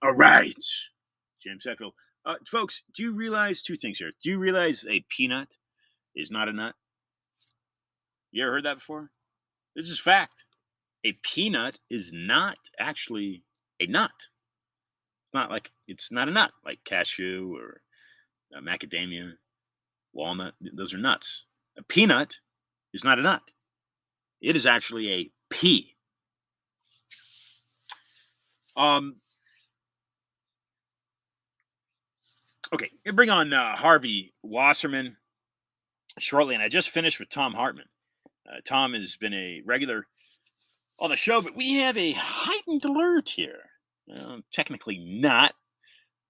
All right, James Hetfield. Folks, do you realize two things here? Do you realize a peanut is not a nut? You ever heard that before? This is fact. A peanut is not actually a nut. It's not a nut like cashew or macadamia, walnut. Those are nuts. A peanut is not a nut. It is actually a pea. Okay, we bring on Harvey Wasserman shortly, and I just finished with Tom Hartman. Tom has been a regular on the show, but we have a heightened alert here. Technically not,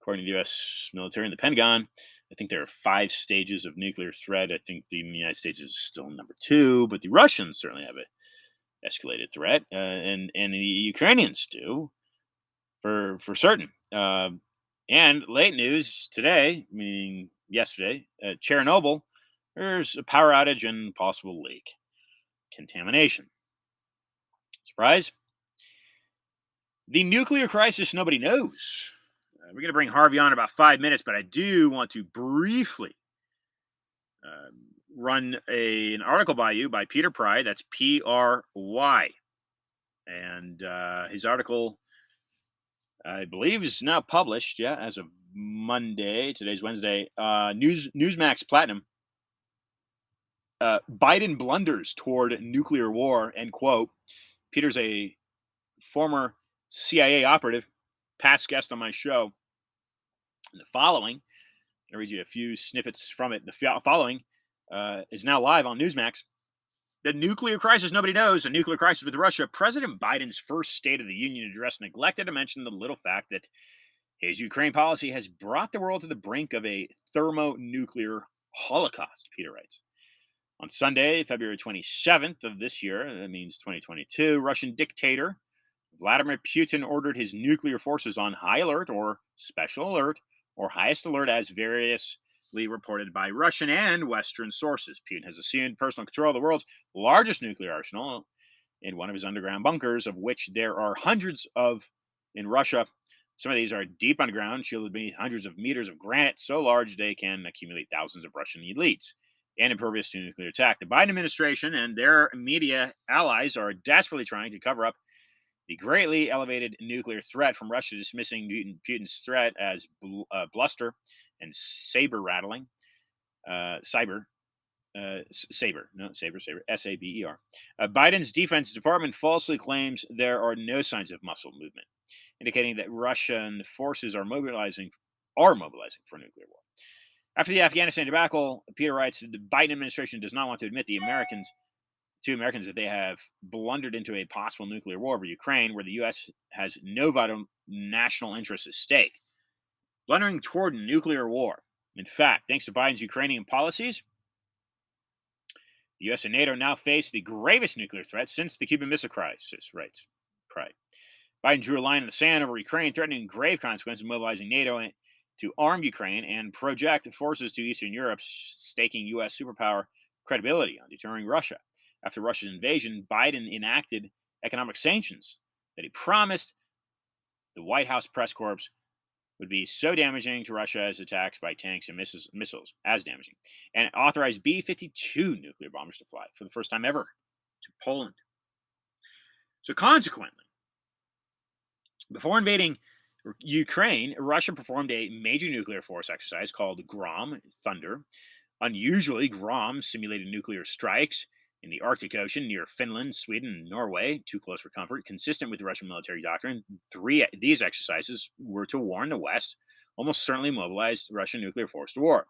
according to the U.S. military and the Pentagon. I think there are 5 stages of nuclear threat. I think the United States is still number 2, but the Russians certainly have an escalated threat, and the Ukrainians do, for certain. And late news today, meaning yesterday, at Chernobyl, there's a power outage and possible leak. Contamination. Surprise? The nuclear crisis nobody knows. We're going to bring Harvey on in about 5 minutes, but I do want to briefly run an article by Peter Pry. That's P-R-Y. And his article, I believe, is now published, as of Monday. Today's Wednesday. Newsmax Platinum. Biden blunders toward nuclear war, end quote. Peter's a former CIA operative, past guest on my show. And the following, I'll read you a few snippets from it. The following is now live on Newsmax. The nuclear crisis nobody knows, a nuclear crisis with Russia. President Biden's first State of the Union address neglected to mention the little fact that his Ukraine policy has brought the world to the brink of a thermonuclear holocaust, Peter writes. On Sunday, February 27th of this year, that means 2022, Russian dictator Vladimir Putin ordered his nuclear forces on high alert or special alert or highest alert, as variously reported by Russian and Western sources. Putin has assumed personal control of the world's largest nuclear arsenal in one of his underground bunkers, of which there are hundreds of in Russia. Some of these are deep underground, shielded beneath hundreds of meters of granite, so large they can accumulate thousands of Russian elites, and impervious to nuclear attack. The Biden administration and their media allies are desperately trying to cover up the greatly elevated nuclear threat from Russia, dismissing Putin's threat as bluster and saber rattling. Saber, S-A-B-E-R. Biden's Defense Department falsely claims there are no signs of muscle movement, indicating that Russian forces are mobilizing for nuclear war. After the Afghanistan debacle, Peter writes, the Biden administration does not want to admit to Americans that they have blundered into a possible nuclear war over Ukraine, where the U.S. has no vital national interests at stake. Blundering toward nuclear war. In fact, thanks to Biden's Ukrainian policies, the U.S. and NATO now face the gravest nuclear threat since the Cuban Missile Crisis, writes Pride. Biden drew a line in the sand over Ukraine, threatening grave consequences of mobilizing NATO to arm Ukraine and project forces to Eastern Europe, staking U.S. superpower credibility on deterring Russia. After Russia's invasion, Biden enacted economic sanctions that he promised the White House press corps would be so damaging to Russia as attacks by tanks and missiles as damaging, and authorized B-52 nuclear bombers to fly for the first time ever to Poland. So consequently, before invading Ukraine, Russia performed a major nuclear force exercise called GROM, Thunder. Unusually, GROM simulated nuclear strikes in the Arctic Ocean near Finland, Sweden, and Norway, too close for comfort. Consistent with the Russian military doctrine, these exercises were to warn the West, almost certainly mobilized Russian nuclear force to war.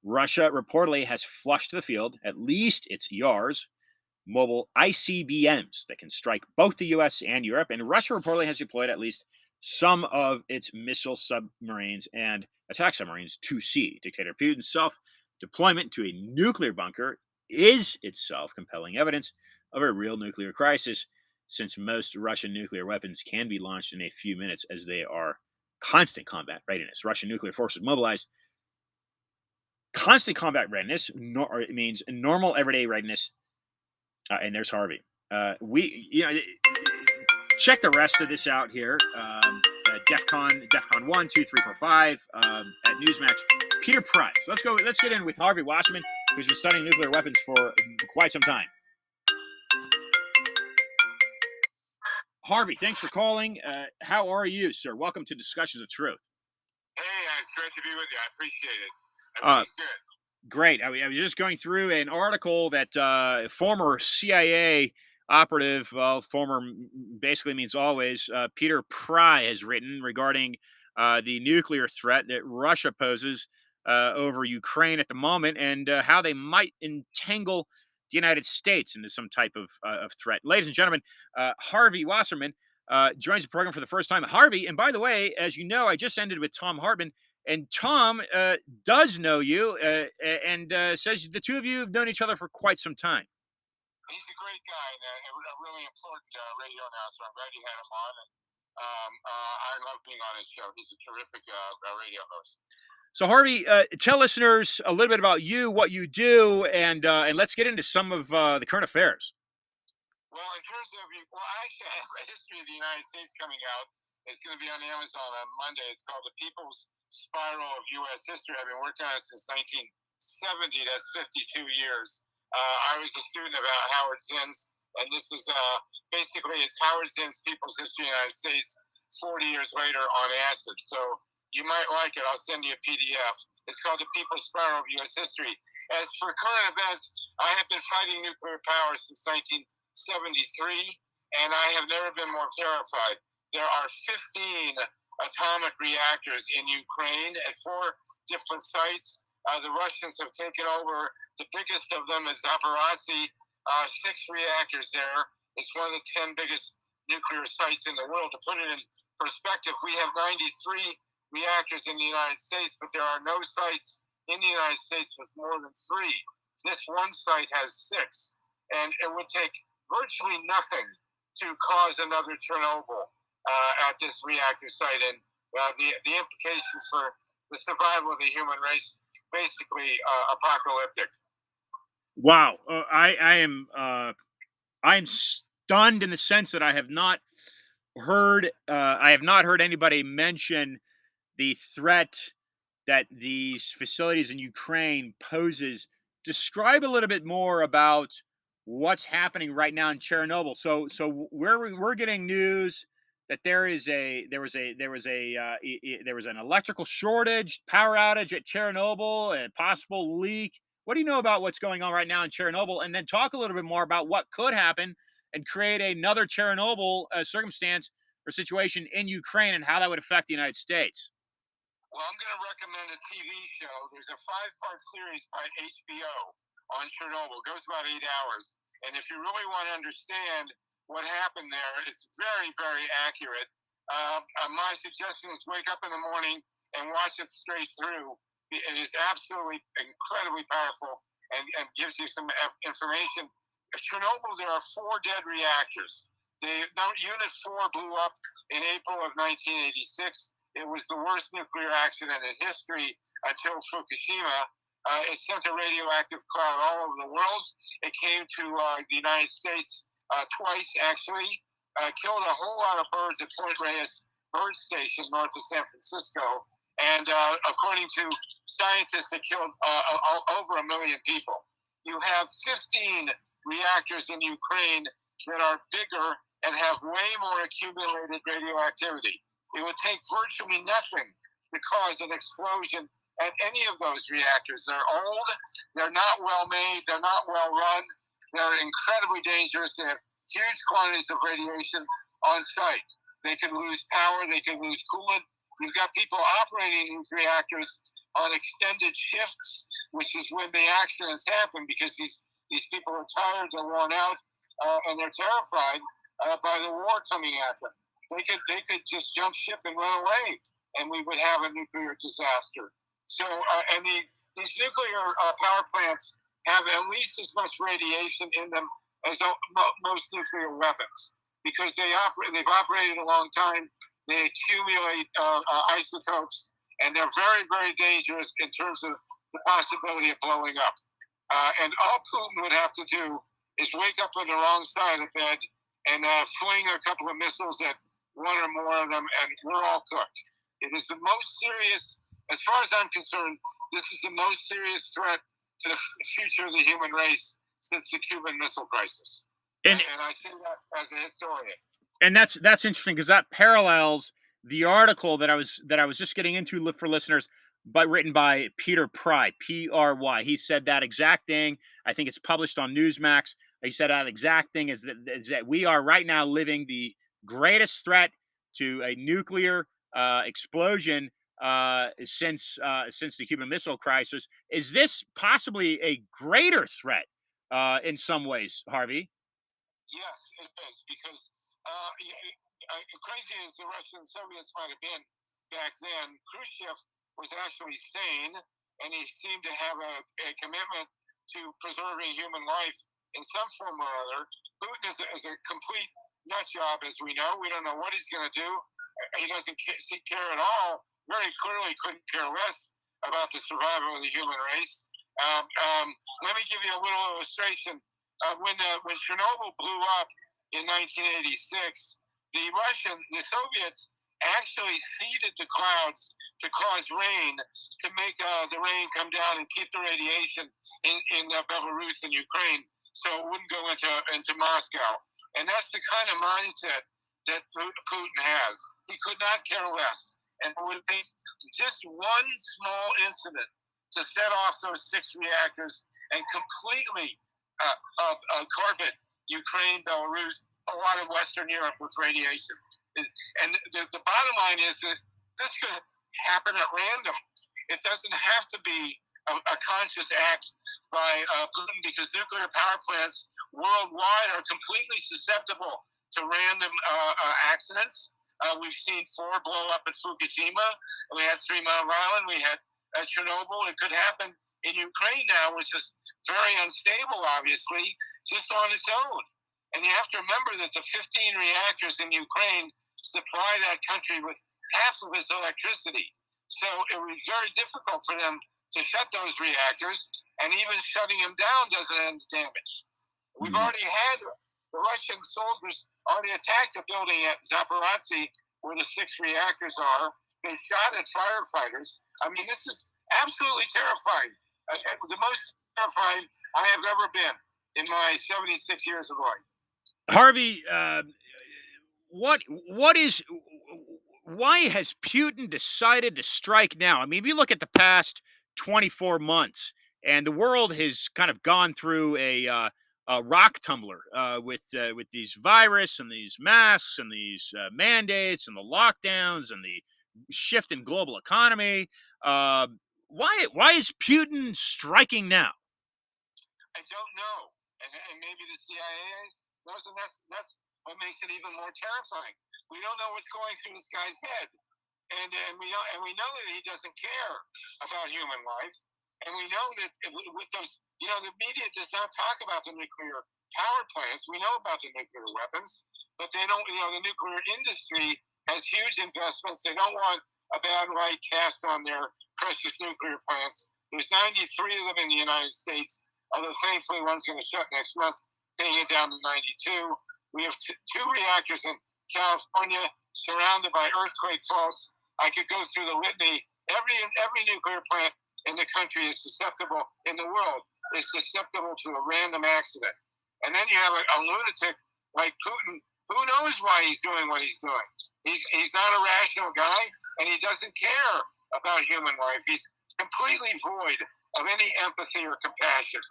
Russia reportedly has flushed to the field at least its YARS, mobile ICBMs that can strike both the U.S. and Europe, and Russia reportedly has deployed at least some of its missile submarines and attack submarines to sea. Dictator Putin's self-deployment to a nuclear bunker is itself compelling evidence of a real nuclear crisis, since most Russian nuclear weapons can be launched in a few minutes as they are constant combat readiness. Russian nuclear forces mobilized. Constant combat readiness it means normal everyday readiness. And there's Harvey. Check the rest of this out here. DEFCON 1, 2, 3, 4, 5 at Newsmax. Peter Price. Let's get in with Harvey Wasserman, who's been studying nuclear weapons for quite some time. Harvey, thanks for calling. How are you, sir? Welcome to Discussions of Truth. Hey, it's great to be with you. I appreciate it. Everything's good. Great. I was just going through an article that former CIA operative, former basically means always, Peter Price has written regarding the nuclear threat that Russia poses over Ukraine at the moment, and how they might entangle the United States into some type of threat. Ladies and gentlemen, Harvey Wasserman joins the program for the first time. Harvey, and by the way, as you know, I just ended with Tom Hartman, and Tom does know you and says the two of you have known each other for quite some time. He's a great guy and a really important radio announcer. I'm glad you had him on. And I love being on his show. He's a terrific radio host. So, Harvey, tell listeners a little bit about you, what you do, and let's get into some of the current affairs. Well, in terms of, I actually have a history of the United States coming out. It's going to be on Amazon on Monday. It's called The People's Spiral of U.S. History. I've been working on it since 1970. That's 52 years. I was a student of Howard Zinn's, and this is basically it's Howard Zinn's People's History of the United States 40 years later on acid. So you might like it. I'll send you a PDF. It's called The People's Spiral of U.S. History. As for current events, I have been fighting nuclear power since 1973, and I have never been more terrified. There are 15 atomic reactors in Ukraine at 4 different sites. The Russians have taken over. The biggest of them is Zaporozhye, 6 reactors there. It's one of the 10 biggest nuclear sites in the world. To put it in perspective, we have 93 reactors in the United States, but there are no sites in the United States with more than 3. This one site has 6, and it would take virtually nothing to cause another Chernobyl at this reactor site, and the implications for the survival of the human race basically apocalyptic. Wow, I am stunned in the sense that I have not heard anybody mention the threat that these facilities in Ukraine poses. Describe a little bit more about what's happening right now in Chernobyl. So we're getting news that there was an electrical shortage, power outage at Chernobyl, a possible leak. What do you know about what's going on right now in Chernobyl? And then talk a little bit more about what could happen and create another Chernobyl circumstance or situation in Ukraine and how that would affect the United States. Well, I'm going to recommend a TV show. There's a 5-part series by HBO on Chernobyl. It goes about 8 hours. And if you really want to understand what happened there, it's very, very accurate. My suggestion is wake up in the morning and watch it straight through. It is absolutely incredibly powerful and gives you some information. At Chernobyl, there are 4 dead reactors. Unit 4 blew up in April of 1986. It was the worst nuclear accident in history until Fukushima. It sent a radioactive cloud all over the world. It came to the United States twice, actually. Killed a whole lot of birds at Point Reyes Bird Station north of San Francisco. And according to scientists, it killed over 1 million people. You have 15 reactors in Ukraine that are bigger and have way more accumulated radioactivity. It would take virtually nothing to cause an explosion at any of those reactors. They're old, they're not well made, they're not well run, they're incredibly dangerous, they have huge quantities of radiation on site. They could lose power, they could lose coolant. You've got people operating these reactors on extended shifts, which is when the accidents happen because these people are tired, they're worn out, and they're terrified by the war coming at them. They could just jump ship and run away, and we would have a nuclear disaster. So, these nuclear power plants have at least as much radiation in them as most nuclear weapons because they've operated a long time. They accumulate isotopes, and they're very, very dangerous in terms of the possibility of blowing up. And all Putin would have to do is wake up on the wrong side of bed and fling a couple of missiles at one or more of them, and we're all cooked. It is the most serious, as far as I'm concerned, this is the most serious threat to the future of the human race since the Cuban Missile Crisis. And I say that as a historian. And that's interesting because that parallels the article that I was just getting into for listeners, but written by Peter Pry, Pry. He said that exact thing. I think it's published on Newsmax. He said that exact thing is that we are right now living the greatest threat to a nuclear explosion since the Cuban Missile Crisis. Is this possibly a greater threat in some ways, Harvey? Yes, it is, because crazy as the Russian Soviets might have been back then, Khrushchev was actually sane, and he seemed to have a commitment to preserving human life in some form or other. Putin is a complete nut job, as we know. We don't know what he's going to do. He doesn't care at all. Very clearly, couldn't care less about the survival of the human race. Let me give you a little illustration. When Chernobyl blew up in 1986, the Soviets actually seeded the clouds to cause rain, to make the rain come down and keep the radiation in Belarus and Ukraine, so it wouldn't go into Moscow. And that's the kind of mindset that Putin has. He could not care less, and it would take just one small incident to set off those 6 reactors and completely carpet Ukraine, Belarus, a lot of Western Europe with radiation. And the bottom line is that this could happen at random. It doesn't have to be a conscious act by Putin, because nuclear power plants worldwide are completely susceptible to random accidents. We've seen 4 blow up at Fukushima. We had 3 Mile Island. We had Chernobyl. It could happen in Ukraine now, which is very unstable, obviously, just on its own. And you have to remember that the 15 reactors in Ukraine supply that country with half of its electricity. So it would be very difficult for them to shut those reactors, and even shutting them down doesn't end the damage. We've already had the Russian soldiers already attacked a building at Zaporozhye where the 6 reactors are. They shot at firefighters. I mean, this is absolutely terrifying. It was the most terrifying I have ever been in my 76 years of life. Harvey, why has Putin decided to strike now? I mean, if you look at the past 24 months, and the world has kind of gone through a rock tumbler with these virus and these masks and these mandates and the lockdowns and the shift in global economy. Why is Putin striking now? I don't know, and maybe the CIA knows, and that's what makes it even more terrifying. We don't know what's going through this guy's head, and we know that he doesn't care about human life, and we know that with those, the media does not talk about the nuclear power plants. We know about the nuclear weapons, but they don't. The nuclear industry has huge investments. They don't want a bad light cast on their precious nuclear plants. There's 93 of them in the United States. Although thankfully one's going to shut next month, taking it down to 92. We have 2 reactors in California surrounded by earthquake faults. I could go through the litany. Every nuclear plant in the country is susceptible, in the world, is susceptible to a random accident. And then you have a lunatic like Putin, who knows why he's doing what he's doing. He's not a rational guy, and he doesn't care about human life. He's completely void of any empathy or compassion.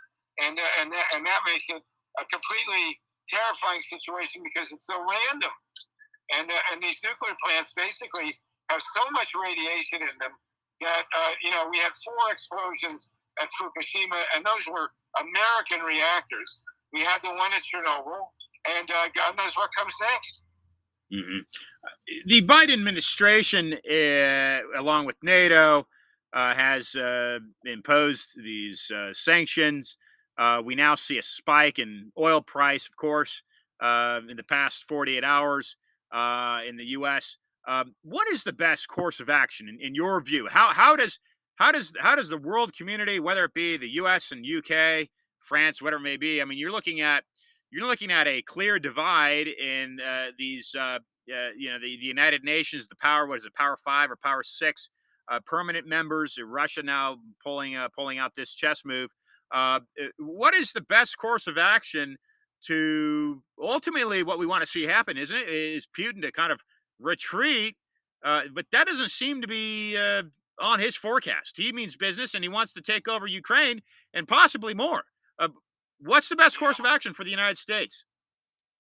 And that makes it a completely terrifying situation because it's so random. And these nuclear plants basically have so much radiation in them that, we had 4 explosions at Fukushima, and those were American reactors. We had the one at Chernobyl, and God knows what comes next. The Biden administration, along with NATO, has imposed these sanctions. We now see a spike in oil price, of course, in the past 48 hours in the U.S. What is the best course of action in your view? How does the world community, whether it be the U.S. and UK, France, whatever it may be? I mean, you're looking at a clear divide in these, the United Nations, the power, what is it, Power Five or Power Six, permanent members. Russia now pulling out this chess move. What is the best course of action to ultimately what we want to see happen? Isn't it? Is Putin to kind of retreat? But that doesn't seem to be on his forecast. He means business, and he wants to take over Ukraine and possibly more. Uh, what's the best course of Yeah. action for the United States?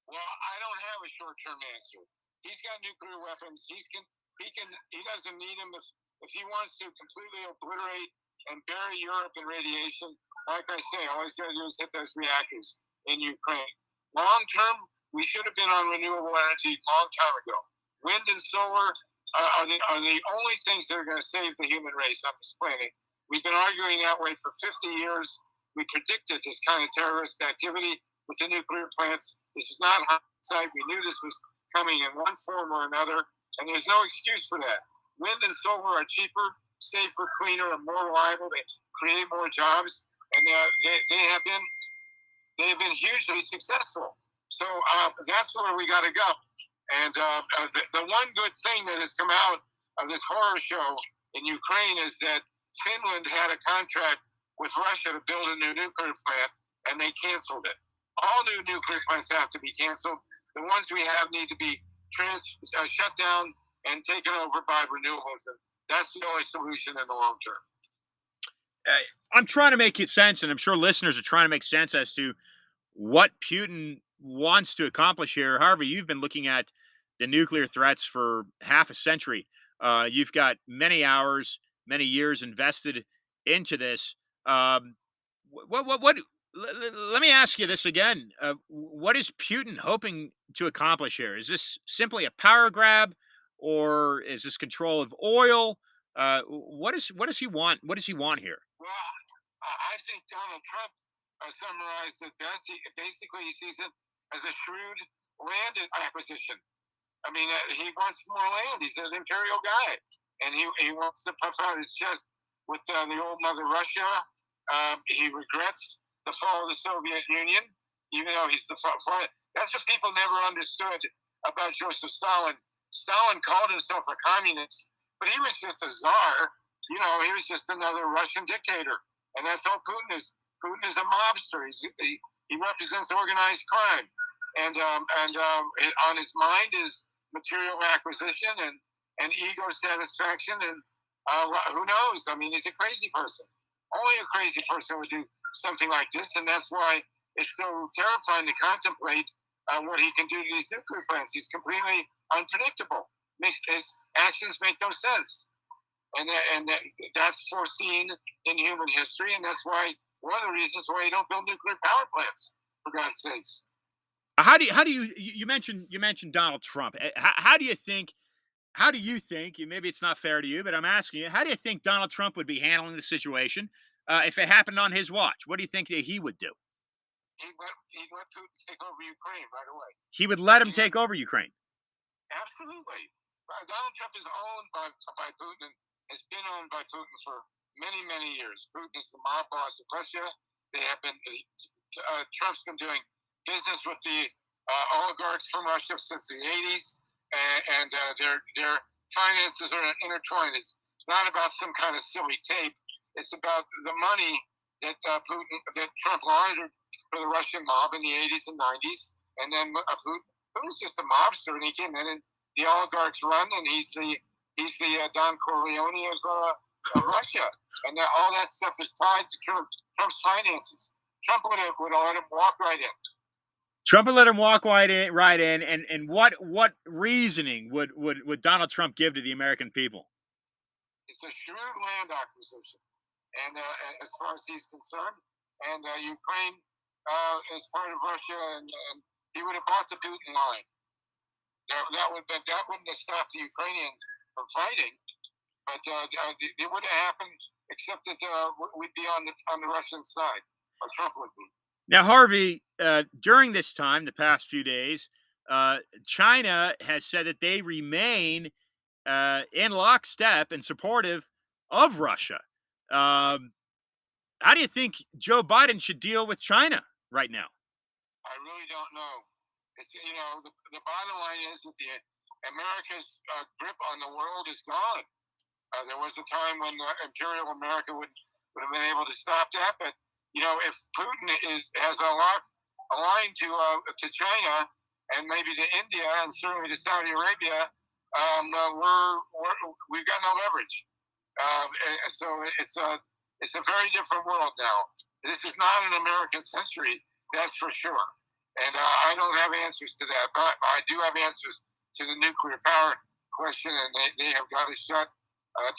Well, I don't have a short-term answer. He's got nuclear weapons. He doesn't need them if he wants to completely obliterate and bury Europe in radiation. Like I say, all he's got to do is hit those reactors in Ukraine. Long term, we should have been on renewable energy long time ago. Wind and solar are the only things that are going to save the human race on this planet. We've been arguing that way for 50 years. We predicted this kind of terrorist activity with the nuclear plants. This is not hindsight. We knew this was coming in one form or another, and there's no excuse for that. Wind and solar are cheaper, safer, cleaner, and more reliable. They create more jobs, and they have been hugely successful. So that's where we got to go. And the one good thing that has come out of this horror show in Ukraine is that Finland had a contract with Russia to build a new nuclear plant, and they canceled it. All new nuclear plants have to be canceled. The ones we have need to be shut down and taken over by renewables. And that's the only solution in the long term. I'm trying to make it sense, and I'm sure listeners are trying to make sense as to what Putin wants to accomplish here. Harvey, you've been looking at the nuclear threats for half a century. You've got many hours, many years invested into this. What let me ask you this again. What is Putin hoping to accomplish here? Is this simply a power grab, or is this control of oil? What does he want? What does he want here? Well, I think Donald Trump summarized it best. Basically, he sees it as a shrewd land acquisition. I mean, he wants more land. He's an imperial guy, and he wants to puff out his chest with the old mother Russia. He regrets the fall of the Soviet Union, even though he's the fall. That's what people never understood about Joseph Stalin. Stalin called himself a communist, but he was just a czar. You know, he was just another Russian dictator, and that's all Putin is. Putin is a mobster. He represents organized crime, and on his mind is material acquisition and ego satisfaction, and who knows? I mean, he's a crazy person. Only a crazy person would do something like this, and that's why it's so terrifying to contemplate what he can do to these nuclear plants. He's completely unpredictable. His actions make no sense, and that's foreseen in human history, and that's why one of the reasons why you don't build nuclear power plants, for God's sakes. How do you mentioned Donald Trump? How do you think? How do you think? Maybe it's not fair to you, but I'm asking you. How do you think Donald Trump would be handling the situation if it happened on his watch? What do you think that he would do? He'd let Putin take over Ukraine right away. He would let him take over Ukraine. Absolutely. Donald Trump is owned by Putin and has been owned by Putin for many, many years. Putin is the mob boss of Russia. They have been. Trump's been doing business with the oligarchs from Russia since the 80s, and their finances are intertwined. It's not about some kind of silly tape. It's about the money that Trump laundered for the Russian mob in the 80s and 90s, and then Putin's just a mobster, and he came in and the oligarchs run, and he's the Don Corleone of Russia, and all that stuff is tied to Trump's finances. Trump would have let him walk right in. Trump would let him walk right in, and what reasoning would Donald Trump give to the American people? It's a shrewd land acquisition, and as far as he's concerned, and Ukraine is part of Russia, and he would have bought the Putin line. That wouldn't have stopped the Ukrainians from fighting, but it would have happened, except that we'd be on the Russian side, or Trump would be. Now, Harvey, during this time, the past few days, China has said that they remain in lockstep and supportive of Russia. Um, how do you think Joe Biden should deal with China right now? I really don't know. It's the bottom line is that the America's grip on the world is gone. There was a time when Imperial America would have been able to stop that, but if Putin has a line to China and maybe to India and certainly to Saudi Arabia, we've got no leverage. So it's a very different world now. This is not an American century, that's for sure. And I don't have answers to that, but I do have answers to the nuclear power question, and they have got to shut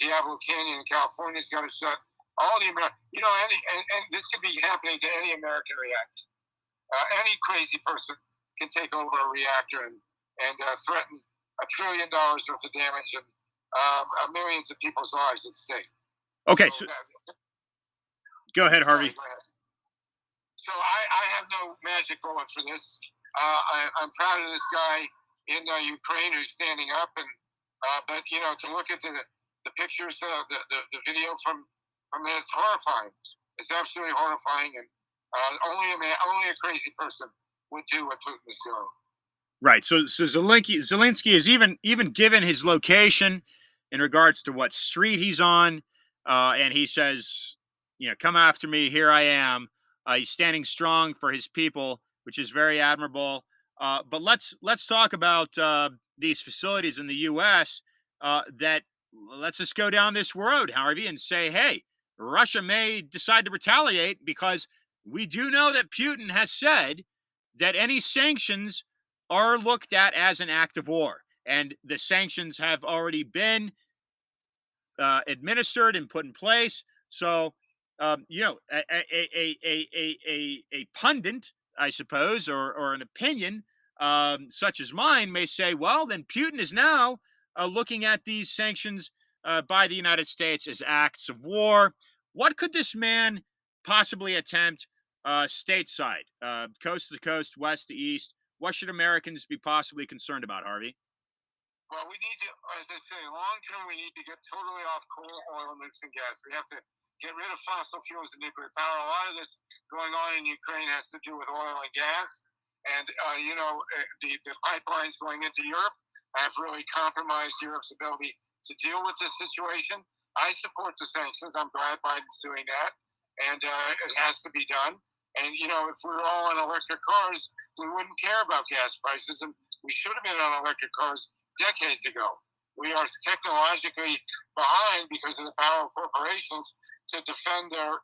Diablo Canyon in California's got to shut all the American. And this could be happening to any American reactor. Any crazy person can take over a reactor and threaten $1 trillion worth of damage and millions of people's lives at stake. Okay, so go ahead, Harvey. Go ahead. So I have no magic bullet for this. I'm proud of this guy in Ukraine who's standing up, and but to look at the pictures, the video from there, it's horrifying. It's absolutely horrifying, and only a crazy person would do what Putin is doing. Right. So Zelensky is even given his location in regards to what street he's on, and he says, come after me. Here I am. He's standing strong for his people, which is very admirable. But let's talk about these facilities in the U.S. That let's just go down this road, Harvey, and say, hey, Russia may decide to retaliate because we do know that Putin has said that any sanctions are looked at as an act of war, and the sanctions have already been administered and put in place. So, a pundit, I suppose, or an opinion such as mine may say, well, then Putin is now looking at these sanctions by the United States as acts of war. What could this man possibly attempt stateside, coast to coast, west to east? What should Americans be possibly concerned about, Harvey? Well, we need to, as I say, long term, we need to get totally off coal, oil, nukes, and gas. We have to get rid of fossil fuels and nuclear power. A lot of this going on in Ukraine has to do with oil and gas. And, the pipelines going into Europe have really compromised Europe's ability to deal with this situation. I support the sanctions. I'm glad Biden's doing that. And it has to be done. And, if we were all on electric cars, we wouldn't care about gas prices. And we should have been on electric cars decades ago. We are technologically behind because of the power of corporations to defend their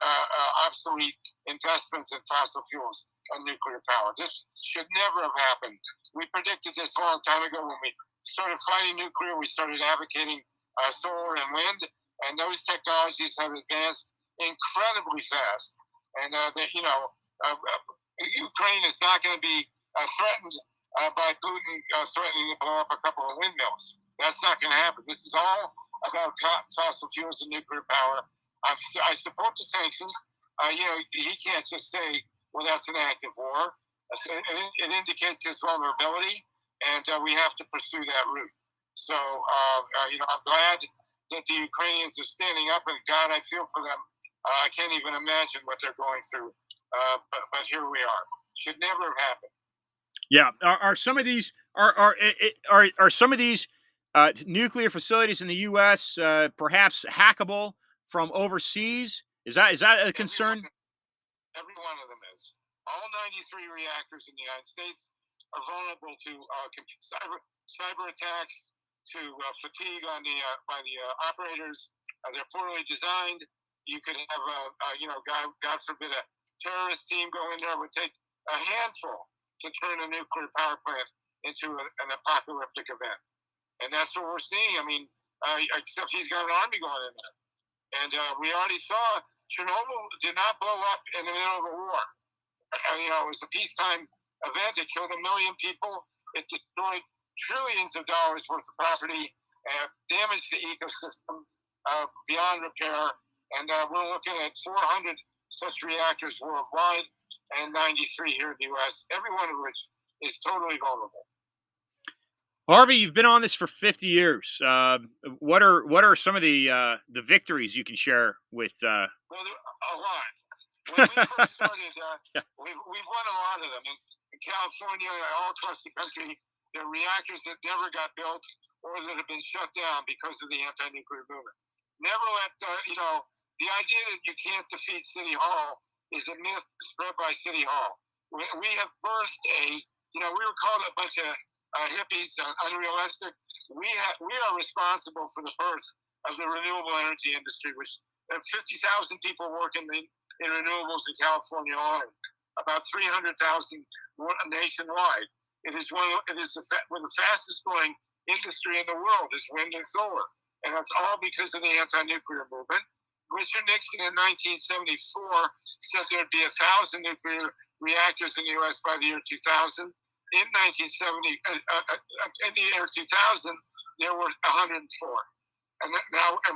obsolete investments in fossil fuels and nuclear power. This should never have happened. We predicted this a long time ago when we started fighting nuclear. We started advocating solar and wind, and those technologies have advanced incredibly fast. And Ukraine is not going to be threatened by Putin threatening to blow up a couple of windmills. That's not going to happen. This is all about fossil fuels and nuclear power. I support the sanctions. He can't just say, well, that's an act of war. It indicates his vulnerability, and we have to pursue that route. So, I'm glad that the Ukrainians are standing up, and God, I feel for them. I can't even imagine what they're going through. But here we are. Should never have happened. Yeah, are some of these are some of these nuclear facilities in the U.S. Perhaps hackable from overseas? Is that a concern? Every one of them is. All 93 reactors in the United States are vulnerable to cyber attacks, to fatigue by the operators. They're poorly designed. You could have God forbid, a terrorist team go in there. It would take a handful to turn a nuclear power plant into an apocalyptic event. And that's what we're seeing. I mean, except he's got an army going in there. And we already saw Chernobyl did not blow up in the middle of a war. It was a peacetime event. It killed 1 million people. It destroyed trillions of dollars worth of property, damaged the ecosystem beyond repair. And we're looking at 400 such reactors worldwide and 93 here in the U.S., every one of which is totally vulnerable. Harvey, you've been on this for 50 years. What are some of the victories you can share with? Well, a lot. When we first started, Yeah. we've won a lot of them. In California, all across the country, there are reactors that never got built or that have been shut down because of the anti-nuclear movement. Never let, the idea that you can't defeat City Hall is a myth spread by City Hall. We have birthed we were called a bunch of hippies, unrealistic. We are responsible for the birth of the renewable energy industry, which 50,000 people work in renewables in California alone, about 300,000 nationwide. It is one of the fastest growing industry in the world is wind and solar, and that's all because of the anti-nuclear movement. Richard Nixon in 1974 said there'd be 1,000 nuclear reactors in the U.S. by the year 2000. In 1970, in the year 2000, there were 104, and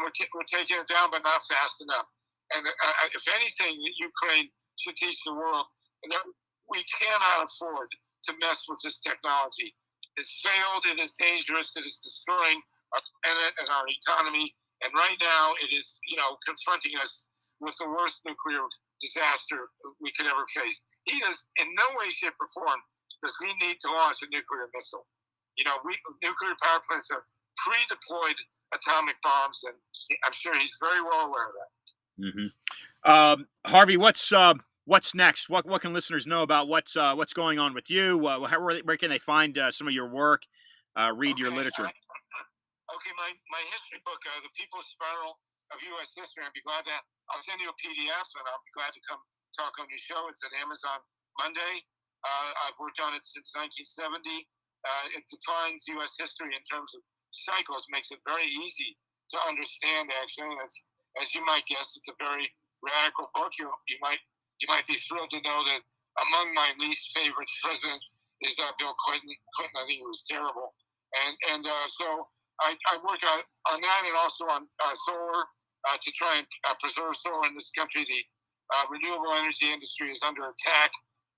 we're taking it down, but not fast enough. And if anything, Ukraine should teach the world that we cannot afford to mess with this technology. It's failed. It is dangerous. It is destroying our planet and our economy. And right now, it is, confronting us with the worst nuclear disaster we could ever face. He does, in no way, shape, or form, does he need to launch a nuclear missile. Nuclear power plants are pre-deployed atomic bombs, and I'm sure he's very well aware of that. Mm-hmm. Harvey, what's next? What can listeners know about what's going on with you? Where can they find some of your work? Read your literature. My history book, The People's Spiral of U.S. History. I'll send you a PDF, and I'll be glad to come talk on your show. It's at Amazon Monday. I've worked on it since 1970. It defines U.S. history in terms of cycles, makes it very easy to understand. Actually, and as you might guess, it's a very radical book. You might be thrilled to know that among my least favorite president is Bill Clinton. I think he was terrible, and so I work on that and also on solar to try and preserve solar in this country. The renewable energy industry is under attack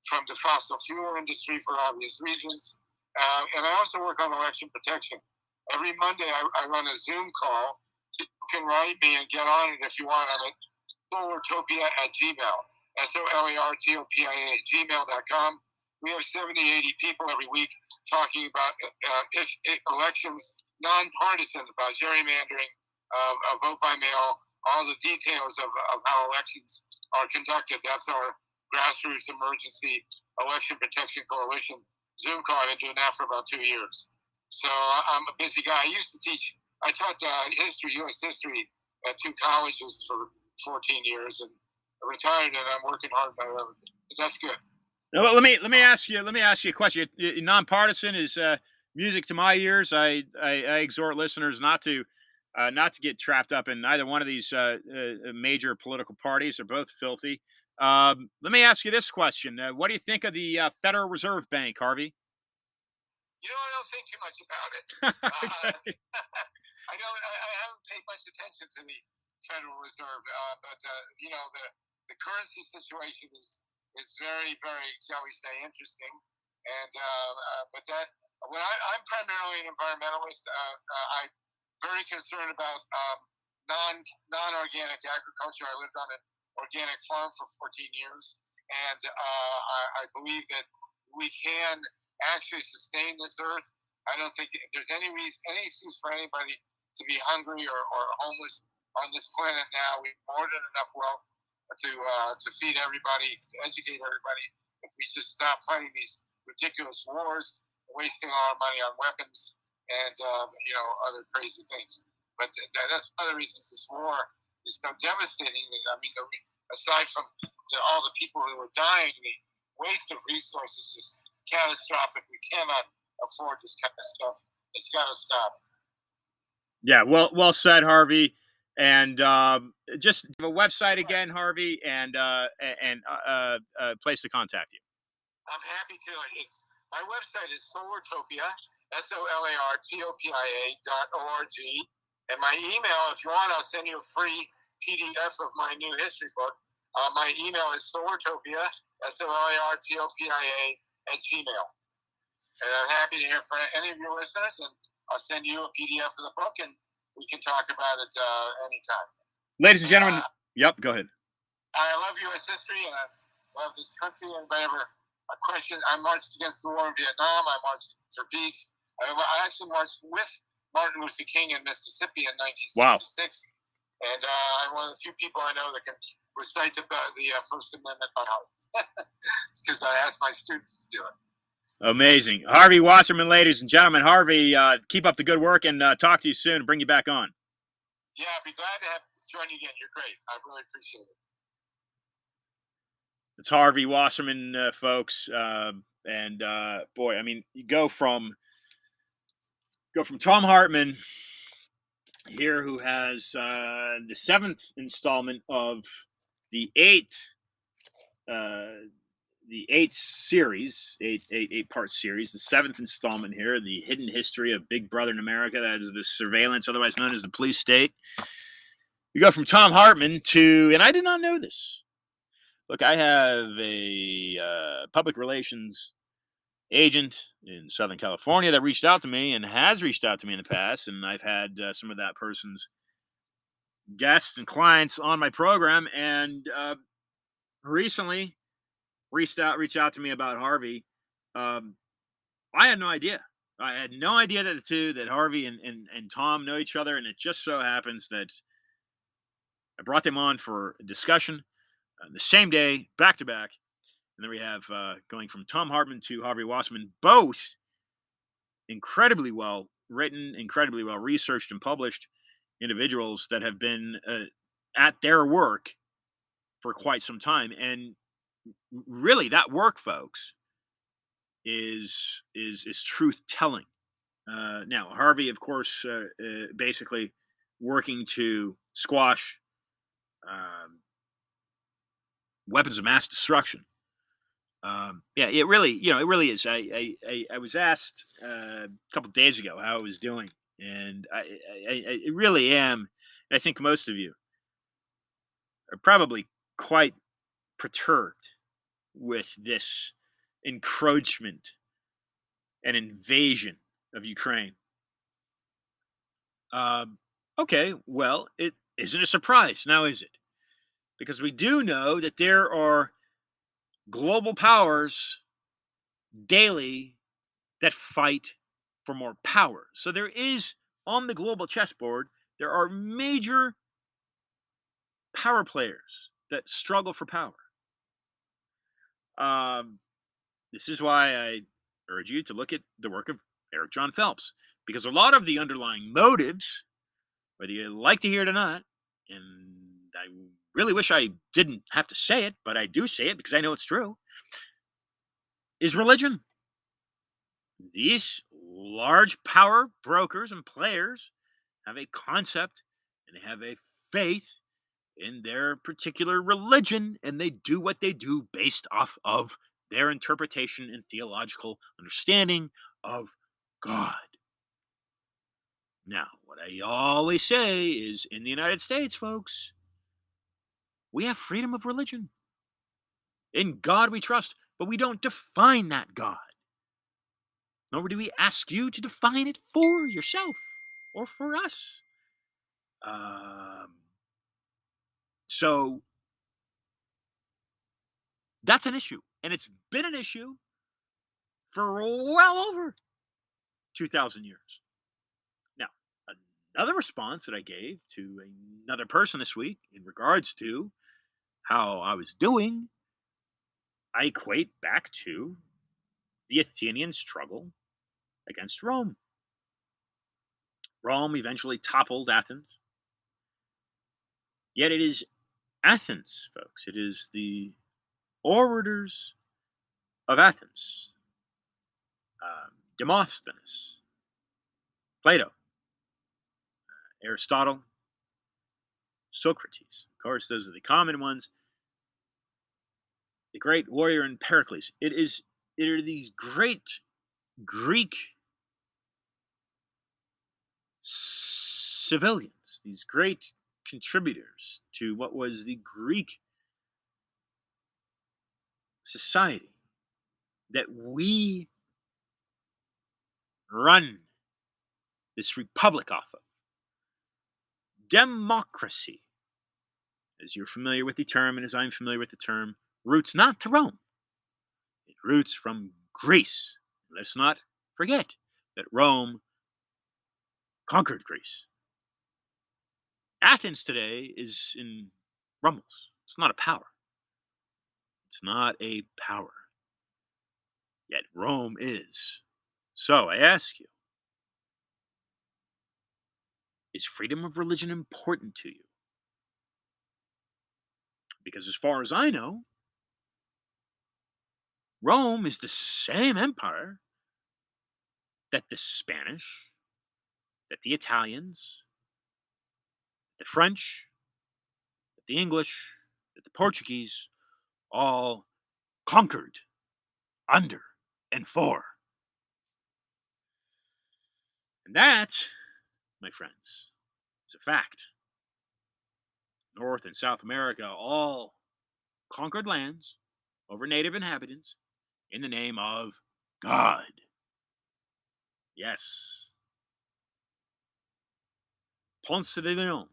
from the fossil fuel industry for obvious reasons. And I also work on election protection. Every Monday I run a Zoom call. You can write me and get on it if you want. I'm at solartopia@gmail. solartopia@gmail.com. We have 70, 80 people every week talking about elections, nonpartisan, about gerrymandering, vote by mail, all the details of how elections are conducted. That's our grassroots emergency election protection coalition Zoom call. I've been doing that for about 2 years. So I'm a busy guy. I taught history, U.S. history at 2 colleges for 14 years, and I retired, and I'm working hard by 11. But that's good. Well, let me ask you a question. Nonpartisan is music to my ears. I exhort listeners not to get trapped up in either one of these major political parties. They're both filthy. Let me ask you this question. What do you think of the Federal Reserve Bank, Harvey? I don't think too much about it. Okay. I haven't paid much attention to the Federal Reserve, but the currency situation is very, very, shall we say, interesting. And but I'm primarily an environmentalist. I'm very concerned about non-organic agriculture. I lived on an organic farm for 14 years, and I believe that we can actually sustain this earth. I don't think there's any excuse for anybody to be hungry or homeless on this planet now. We have more than enough wealth to feed everybody, to educate everybody. If we just stop fighting these ridiculous wars, wasting all our money on weapons and other crazy things. But that's one of the reasons this war is so devastating. I mean, aside from all the people who are dying, the waste of resources is catastrophic. We cannot afford this kind of stuff. It's got to stop. Yeah, well said, Harvey. And just a website again, Harvey, and place to contact you. I'm happy to. My website is Solartopia, SOLARTOPIA.org. And my email, if you want, I'll send you a free PDF of my new history book. My email is Solartopia, SOLARTOPIA @gmail. And I'm happy to hear from any of your listeners, and I'll send you a PDF of the book, and we can talk about it anytime. Ladies and gentlemen, yep, go ahead. I love U.S. history, and I love this country. Anybody ever a question? I marched against the war in Vietnam. I marched for peace. I actually marched with Martin Luther King in Mississippi in 1966. Wow. And I'm one of the few people I know that can recite the First Amendment by heart. It's because I asked my students to do it. Amazing. Harvey Wasserman, ladies and gentlemen. Harvey, keep up the good work, and talk to you soon and bring you back on. Yeah, I'd be glad to join you again. You're great. I really appreciate it. It's Harvey Wasserman, folks. And boy, I mean, you go from Tom Hartman here, who has the 7th installment of the 8th series, eight-part series, the 7th installment here, the hidden history of Big Brother in America, that is the surveillance, otherwise known as the police state. You go from Tom Hartman to, and I did not know this. Look, I have a public relations agent in Southern California that reached out to me and has reached out to me in the past, and I've had some of that person's guests and clients on my program, and recently reached out to me about Harvey. I had no idea. I had no idea that Harvey and Tom know each other, and it just so happens that I brought them on for a discussion the same day, back to back. And then we have going from Tom Hartman to Harvey Wasserman, both incredibly well written, incredibly well researched and published individuals that have been at their work for quite some time. And really, that work, folks, is truth telling. Now, Harvey, of course, basically working to squash weapons of mass destruction. Yeah, it really is. I was asked a couple of days ago how I was doing, and I really am. I think most of you are probably quite perturbed with this encroachment and invasion of Ukraine. Okay, well, it isn't a surprise now, is it? Because we do know that there are global powers daily that fight for more power. So there is, on the global chessboard, there are major power players that struggle for power. This is why I urge you to look at the work of Eric John Phelps, because a lot of the underlying motives, whether you like to hear it or not, and I really wish I didn't have to say it, but I do say it because I know it's true, is religion. These large power brokers and players have a concept and they have a faith in their particular religion, and they do what they do based off of their interpretation and theological understanding of God. Now, what I always say is, in the United States, folks, we have freedom of religion. In God we trust, but we don't define that God. Nor do we ask you to define it for yourself or for us. So that's an issue. And it's been an issue for well over 2,000 years. Now, another response that I gave to another person this week in regards to how I was doing, I equate back to the Athenian struggle against Rome. Rome eventually toppled Athens. Yet it is Athens, folks. It is the orators of Athens. Demosthenes, Plato, Aristotle, Socrates. Of course, those are the common ones. The great warrior and Pericles. It are these great Greek civilians, these great contributors to what was the Greek society that we run this republic off of. Democracy, as you're familiar with the term and as I'm familiar with the term, roots not to Rome. It roots from Greece. Let's not forget that Rome conquered Greece. Athens today is in rumbles. It's not a power. It's not a power. Yet Rome is. So I ask you, is freedom of religion important to you? Because as far as I know, Rome is the same empire that the Spanish, that the Italians, the French, that the English, that the Portuguese all conquered under and for. And that, my friends, is a fact. North and South America all conquered lands over native inhabitants in the name of God. Yes. Ponce de Leon,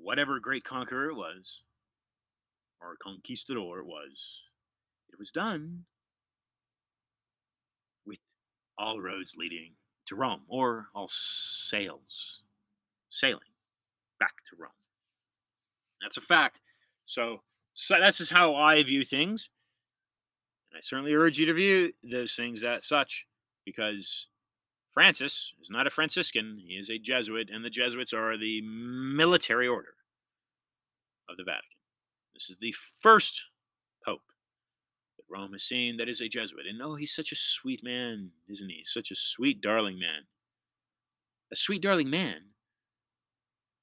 whatever great conqueror it was, or conquistador it was done with all roads leading to Rome, or all sailing back to Rome. That's a fact. So that's just how I view things. And I certainly urge you to view those things as such, because Francis is not a Franciscan, he is a Jesuit, and the Jesuits are the military order of the Vatican. This is the first pope that Rome has seen that is a Jesuit. And oh, he's such a sweet man, isn't he? Such a sweet, darling man. A sweet, darling man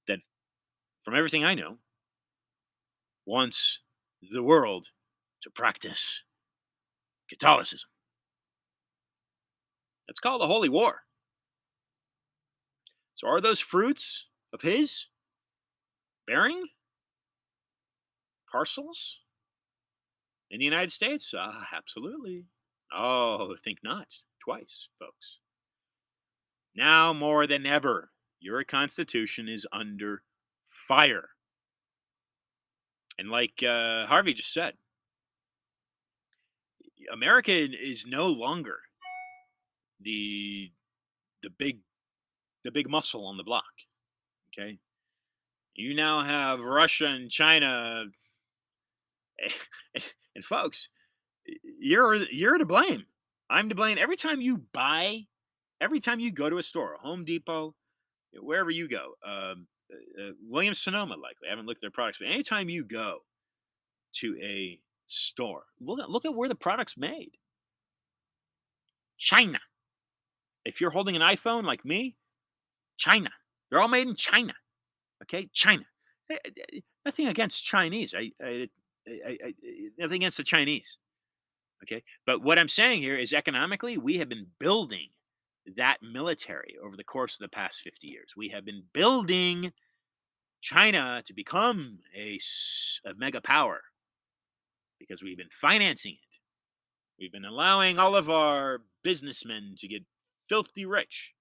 that, from everything I know, wants the world to practice Catholicism. That's called the Holy War. So are those fruits of his bearing parcels in the United States? Absolutely. Oh, think not. Twice, folks. Now more than ever, your Constitution is under fire. And like Harvey just said, America is no longer the the big the big muscle on the block. Okay, you now have Russia and China, and folks, you're to blame. I'm to blame. Every time you go to a store, Home Depot, wherever you go, Williams Sonoma, likely. I haven't looked at their products, but anytime you go to a store, look at where the product's made. China. If you're holding an iPhone like me, China. They're all made in China. Okay, China. Nothing against Chinese. Nothing against the Chinese. Okay, but what I'm saying here is economically, we have been building that military over the course of the past 50 years. We have been building China to become a mega power because we've been financing it. We've been allowing all of our businessmen to get filthy rich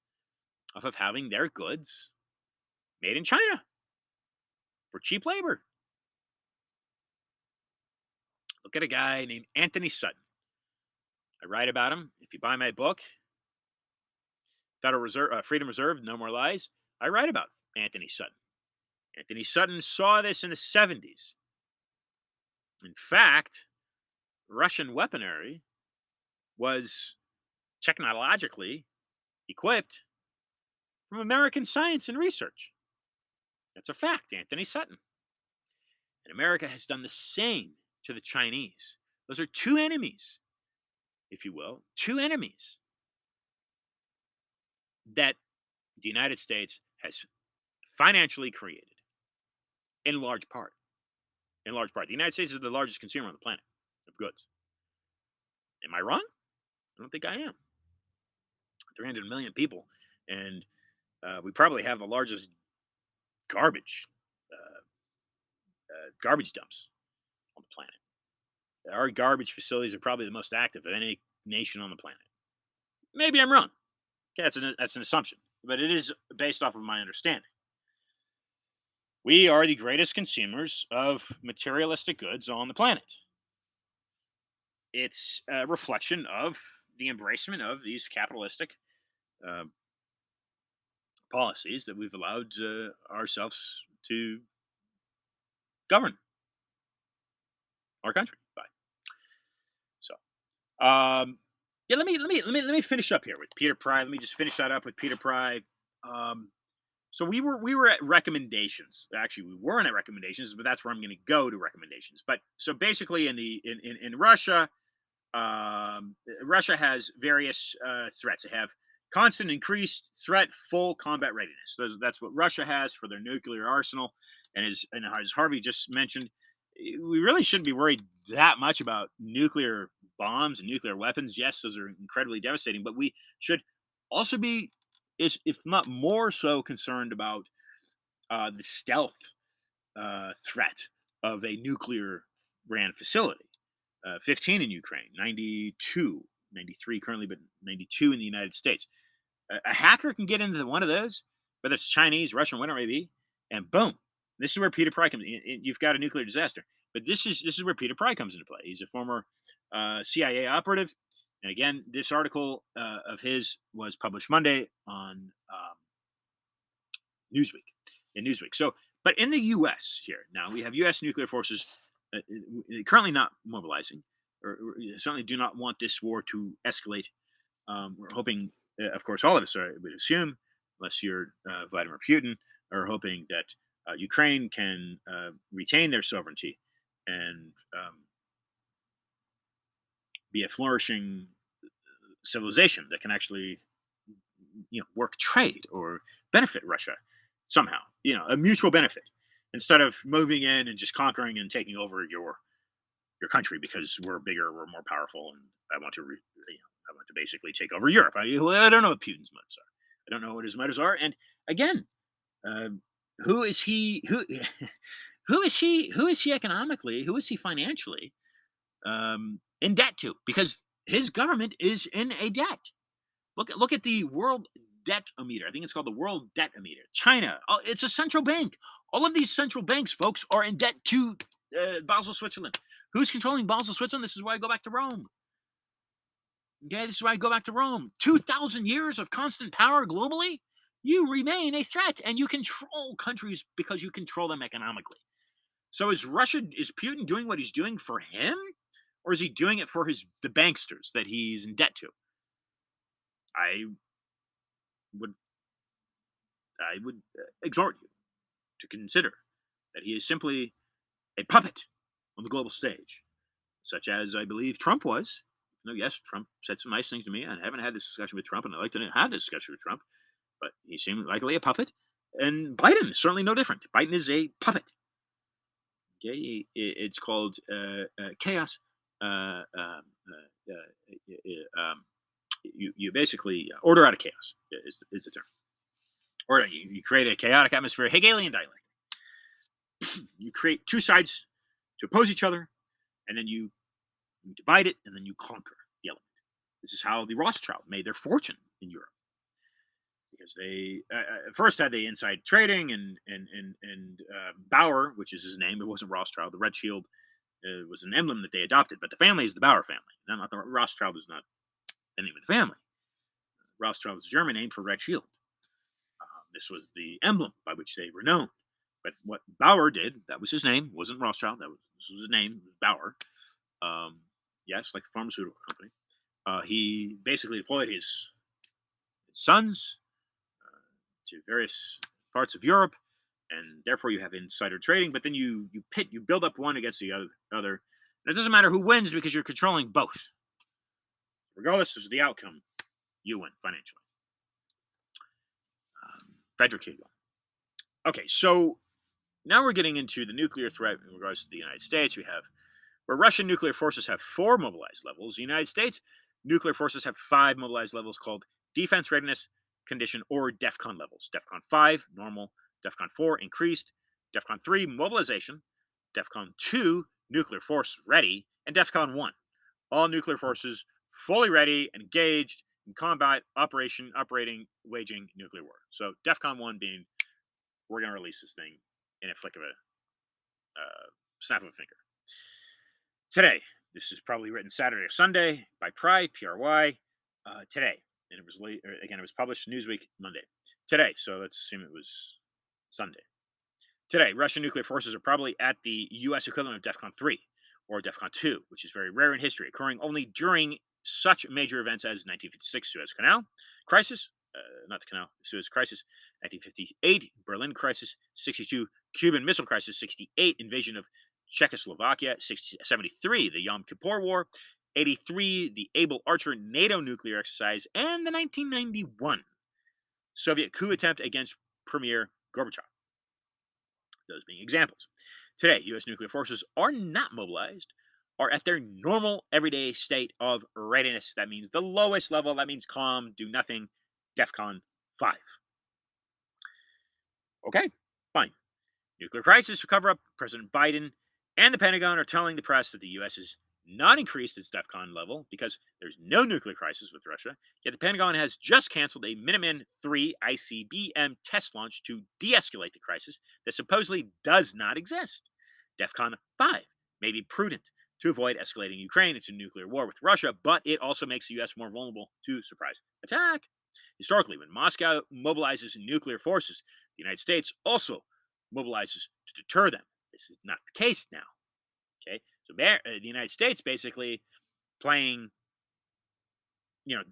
off of having their goods made in China for cheap labor. Look at a guy named Anthony Sutton. I write about him. If you buy my book, Federal Reserve, Freedom Reserve, No More Lies, I write about Anthony Sutton. Anthony Sutton saw this in the 70s. In fact, Russian weaponry was technologically equipped from American science and research. That's a fact, Anthony Sutton. And America has done the same to the Chinese. Those are two enemies, if you will, two enemies that the United States has financially created in large part. In large part. The United States is the largest consumer on the planet of goods. Am I wrong? I don't think I am. 300 million people, and we probably have the largest garbage garbage dumps on the planet. Our garbage facilities are probably the most active of any nation on the planet. Maybe I'm wrong. Okay, that's an assumption, but it is based off of my understanding. We are the greatest consumers of materialistic goods on the planet. It's a reflection of the embracement of these capitalistic uh, policies that we've allowed ourselves to govern our country by. So, yeah, let me finish up here with Peter Pry. Let me just finish that up with Peter Pry. Um, so we were at recommendations. Actually, we weren't at recommendations, but that's where I'm going to go to recommendations. But so basically, in Russia, Russia has various threats. They have constant increased threat, full combat readiness. That's what Russia has for their nuclear arsenal. And as Harvey just mentioned, we really shouldn't be worried that much about nuclear bombs and nuclear weapons. Yes, those are incredibly devastating, but we should also be, if not more so, concerned about the stealth threat of a nuclear ran facility. 15 in Ukraine, 92, 93 currently, but 92 in the United States. A hacker can get into one of those, whether it's Chinese, Russian, whatever it may be, and boom. This is where Peter Pry comes in. You've got a nuclear disaster. But this is where Peter Pry comes into play. He's a former CIA operative. And again, this article of his was published Monday on Newsweek. In Newsweek. So, but in the U.S. here now, we have U.S. nuclear forces currently not mobilizing, or certainly do not want this war to escalate. We're hoping, of course, all of us would assume, unless you're Vladimir Putin, are hoping that Ukraine can retain their sovereignty and be a flourishing civilization that can actually, work trade or benefit Russia somehow. A mutual benefit instead of moving in and just conquering and taking over your country because we're bigger, we're more powerful, and I want to, I want to basically take over Europe. I don't know what Putin's motives are. I don't know what his motives are. And again, uh, who is he? Who who is he? Who is he economically? Who is he financially in debt to? Because his government is in a debt. Look at the world debt-o-meter. I think it's called the world debt-o-meter. China, it's a central bank. All of these central banks, folks, are in debt to Basel, Switzerland. Who's controlling Basel, Switzerland? This is why I go back to Rome. Okay, this is why I go back to Rome. 2,000 years of constant power globally. You remain a threat, and you control countries because you control them economically. So is Putin doing what he's doing for him, or is he doing it for the banksters that he's in debt to? I would exhort you to consider that he is simply a puppet on the global stage, such as I believe Trump was. No, yes, Trump said some nice things to me. I haven't had this discussion with Trump, and I'd like to have this discussion with Trump, but he seemed likely a puppet. And Biden is certainly no different. Biden is a puppet. Okay, it's called chaos. You basically order out of chaos is the term. Or you create a chaotic atmosphere, Hegelian dialectic. You create two sides to oppose each other, and then you divide it, and then you conquer the element. This is how the Rothschild made their fortune in Europe, because they first had the inside trading, and Bauer, which is his name, it wasn't Rothschild. The Red Shield was an emblem that they adopted, but the family is the Bauer family. Not the Rothschild is not the name of the family. Rothschild is a German name for Red Shield. This was the emblem by which they were known. But what Bauer did, that was his name, wasn't Rothschild. This was his name, Bauer. Yes, like the pharmaceutical company. He basically deployed his sons to various parts of Europe, and therefore you have insider trading. But then you build up one against the other. And it doesn't matter who wins because you're controlling both. Regardless of the outcome, you win financially. Frederick Hegel. Okay, so now we're getting into the nuclear threat in regards to the United States. We have where Russian nuclear forces have 4 mobilized levels. The United States nuclear forces have 5 mobilized levels called defense readiness condition or DEFCON levels. DEFCON 5, normal. DEFCON 4, increased. DEFCON 3, mobilization. DEFCON 2, nuclear force ready. And DEFCON 1, all nuclear forces fully ready and engaged in combat waging nuclear war. So DEFCON 1 being, we're going to release this thing in a flick of a snap of a finger. Today, this is probably written Saturday or Sunday by Pry, today. And it was again, it was published Newsweek Monday. Today, so let's assume it was Sunday. Today, Russian nuclear forces are probably at the U.S. equivalent of DEFCON 3 or DEFCON 2, which is very rare in history, occurring only during such major events as 1956 Suez Canal crisis, not the canal, Suez crisis, 1958 Berlin crisis, 62 Cuban Missile Crisis, 68 invasion of Czechoslovakia, 73 the Yom Kippur War, 83 the Able Archer NATO nuclear exercise, and the 1991 Soviet coup attempt against Premier Gorbachev. Those being examples. Today, U.S. nuclear forces are not mobilized, are at their normal everyday state of readiness. That means the lowest level, that means calm, do nothing, DEFCON 5. Okay, fine. Nuclear crisis to cover up. President Biden and the Pentagon are telling the press that the U.S. has not increased its DEFCON level because there's no nuclear crisis with Russia, yet the Pentagon has just canceled a Minuteman 3 ICBM test launch to de escalate the crisis that supposedly does not exist. DEFCON 5 may be prudent to avoid escalating Ukraine into nuclear war with Russia, but it also makes the U.S. more vulnerable to surprise attack. Historically, when Moscow mobilizes nuclear forces, the United States also mobilizes to deter them. This is not the case now. Okay, so the United States basically playing,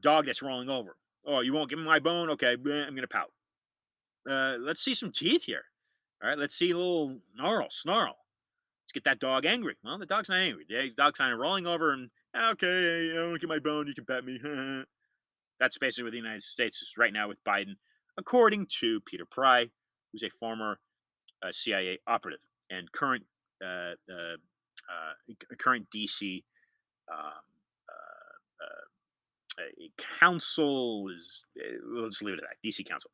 dog that's rolling over. Oh, you won't give me my bone? Okay, I'm gonna pout. Let's see some teeth here. All right, let's see a little snarl. Let's get that dog angry. Well, the dog's not angry. The dog's kind of rolling over and okay, I don't get my bone. You can pet me. That's basically what the United States is right now with Biden, according to Peter Pry, who's a former CIA operative and current DC um, council is. We'll just leave it at that. DC council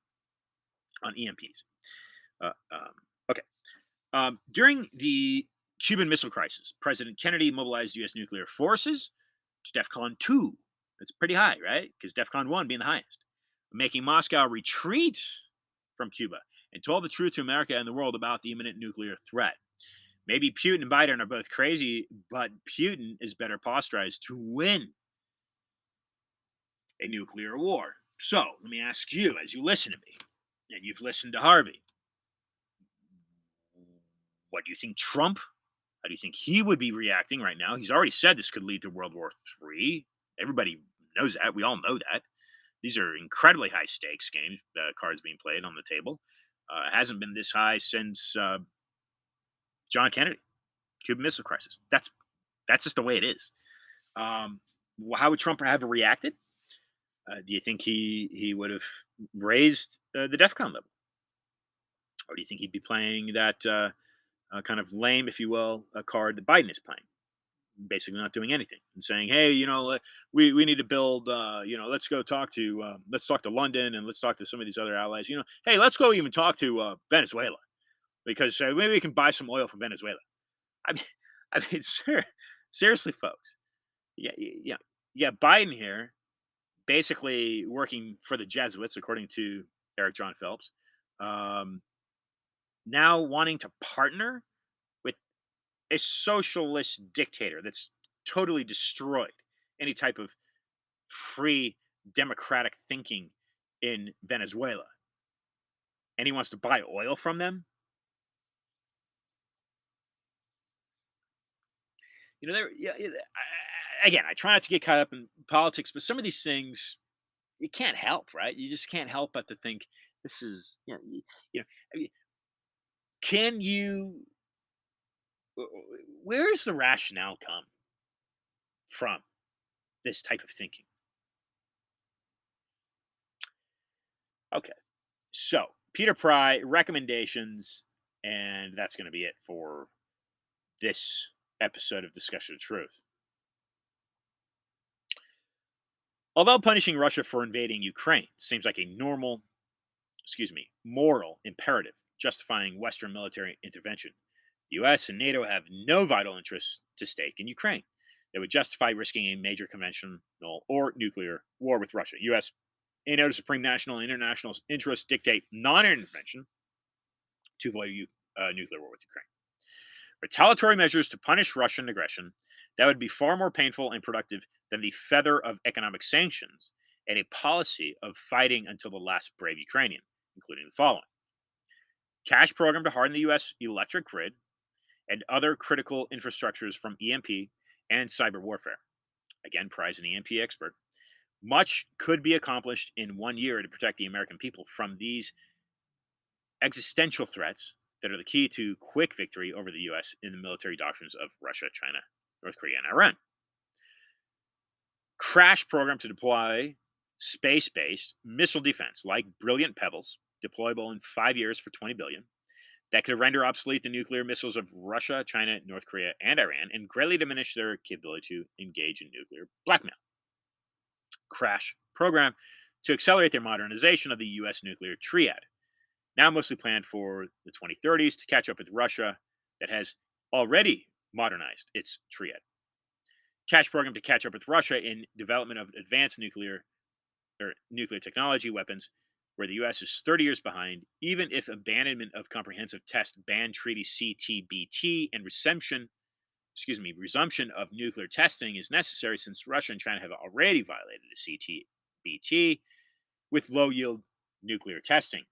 on EMPs. Okay. During the Cuban Missile Crisis, President Kennedy mobilized U.S. nuclear forces to DEFCON 2. That's pretty high, right? Because DEFCON 1 being the highest, making Moscow retreat from Cuba and told the truth to America and the world about the imminent nuclear threat. Maybe Putin and Biden are both crazy, but Putin is better posturized to win a nuclear war. So let me ask you, as you listen to me, and you've listened to Harvey, what do you think Trump? How do you think he would be reacting right now? He's already said this could lead to World War III. Everybody knows that. We all know that. These are incredibly high stakes games, cards being played on the table. Hasn't been this high since John Kennedy, Cuban Missile Crisis. That's just the way it is. How would Trump have reacted? Do you think he would have raised the DEFCON level, or do you think he'd be playing that kind of lame, if you will, a card that Biden is playing, basically not doing anything and saying, "Hey, we need to build. Let's go talk to London and let's talk to some of these other allies. Hey, let's go even talk to Venezuela because maybe we can buy some oil from Venezuela." I mean, seriously, folks. Yeah. Biden here, basically working for the Jesuits, according to Eric John Phelps. Now wanting to partner with a socialist dictator that's totally destroyed any type of free democratic thinking in Venezuela. And he wants to buy oil from them. Again, I try not to get caught up in politics, but some of these things you can't help, right? You just can't help but to think this is, I mean, can you? Where does the rationale come from? This type of thinking. Okay, so Peter Pry recommendations, and that's going to be it for this episode of Discussion of Truth. Although punishing Russia for invading Ukraine seems like a moral imperative justifying Western military intervention, the US and NATO have no vital interest to stake in Ukraine. that would justify risking a major conventional or nuclear war with Russia. U.S. in order supreme national and international interests dictate non-intervention to avoid a nuclear war with Ukraine. Retaliatory measures to punish Russian aggression that would be far more painful and productive than the feather of economic sanctions and a policy of fighting until the last brave Ukrainian, including the following: cash program to harden the U.S. electric grid and other critical infrastructures from EMP and cyber warfare. Again, Prize, an EMP expert. Much could be accomplished in 1 year to protect the American people from these existential threats that are the key to quick victory over the U.S. in the military doctrines of Russia, China, North Korea, and Iran. Crash program to deploy space based missile defense like Brilliant Pebbles, deployable in 5 years for $20 billion, that could render obsolete the nuclear missiles of Russia, China, North Korea, and Iran, and greatly diminish their capability to engage in nuclear blackmail. Crash program to accelerate their modernization of the U.S. nuclear triad, now mostly planned for the 2030s to catch up with Russia, that has already modernized its triad. Cash program to catch up with Russia in development of advanced nuclear technology weapons, where the U.S. is 30 years behind, even if abandonment of comprehensive test ban treaty CTBT and resumption of nuclear testing is necessary, since Russia and China have already violated the CTBT with low yield nuclear testing.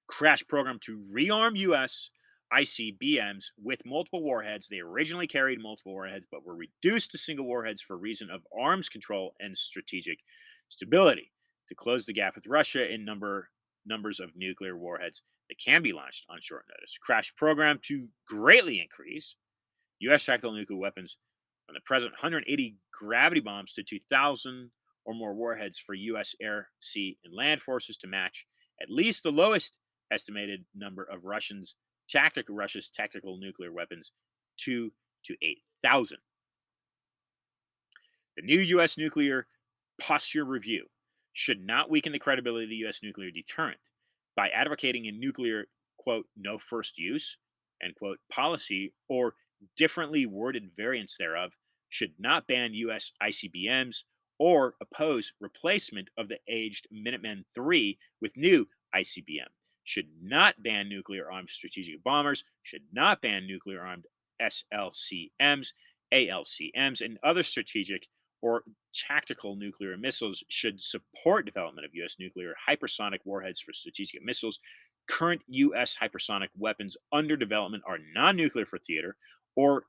Crash program to rearm U.S. ICBMs with multiple warheads. They originally carried multiple warheads, but were reduced to single warheads for reason of arms control and strategic stability, to close the gap with Russia in numbers of nuclear warheads that can be launched on short notice. Crash program to greatly increase U.S. tactical nuclear weapons from the present 180 gravity bombs to 2,000 or more warheads for U.S. air, sea, and land forces, to match at least the lowest estimated number of Russia's tactical nuclear weapons, 2 to 8,000. The new U.S. nuclear posture review should not weaken the credibility of the U.S. nuclear deterrent by advocating a nuclear, quote, no first use, end quote, policy, or differently worded variants thereof, should not ban U.S. ICBMs or oppose replacement of the aged Minuteman III with new ICBM, should not ban nuclear armed strategic bombers, should not ban nuclear armed SLCMs, ALCMs, and other strategic or tactical nuclear missiles, should support development of U.S. nuclear hypersonic warheads for strategic missiles. Current U.S. hypersonic weapons under development are non nuclear for theater or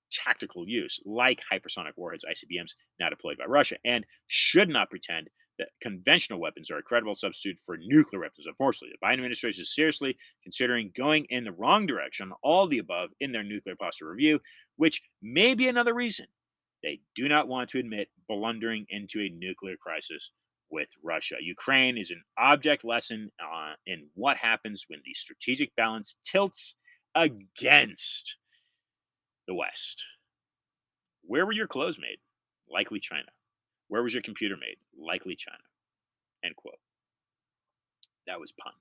tactical use, like hypersonic warheads, ICBMs, now deployed by Russia, and should not pretend that conventional weapons are a credible substitute for nuclear weapons. Unfortunately, the Biden administration is seriously considering going in the wrong direction, all the above, in their nuclear posture review, which may be another reason they do not want to admit blundering into a nuclear crisis with Russia. Ukraine is an object lesson in what happens when the strategic balance tilts against the West. Where were your clothes made? Likely China. Where was your computer made? Likely China. End quote. That was pun.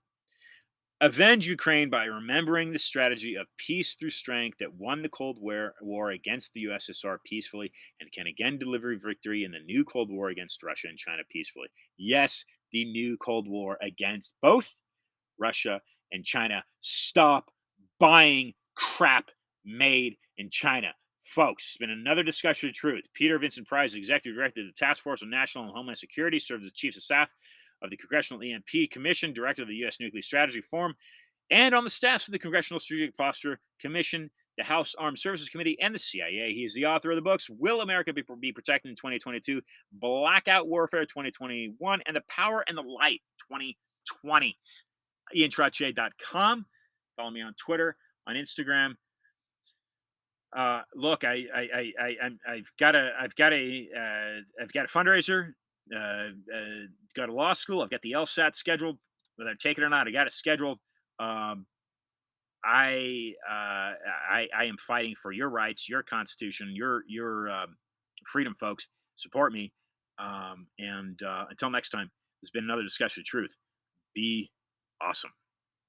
Avenge Ukraine by remembering the strategy of peace through strength that won the Cold War against the USSR peacefully and can again deliver victory in the new Cold War against Russia and China peacefully. Yes, the new Cold War against both Russia and China. Stop buying crap made in China. Folks, it's been another discussion of truth. Peter Vincent Price, Executive Director of the Task Force on National and Homeland Security, serves as Chief of Staff of the Congressional EMP Commission, Director of the U.S. Nuclear Strategy Forum, and on the staffs of the Congressional Strategic Posture Commission, the House Armed Services Committee, and the CIA. He is the author of the books Will America Be Protected in 2022, Blackout Warfare 2021, and The Power and the Light 2020. IanTrottier.com. Follow me on Twitter, on Instagram. Look, I've got a fundraiser. Got a law school. I've got the LSAT scheduled, whether I take it or not. I got it scheduled. I am fighting for your rights, your constitution, your freedom, folks. Support me. And until next time, this has been another discussion of truth. Be awesome.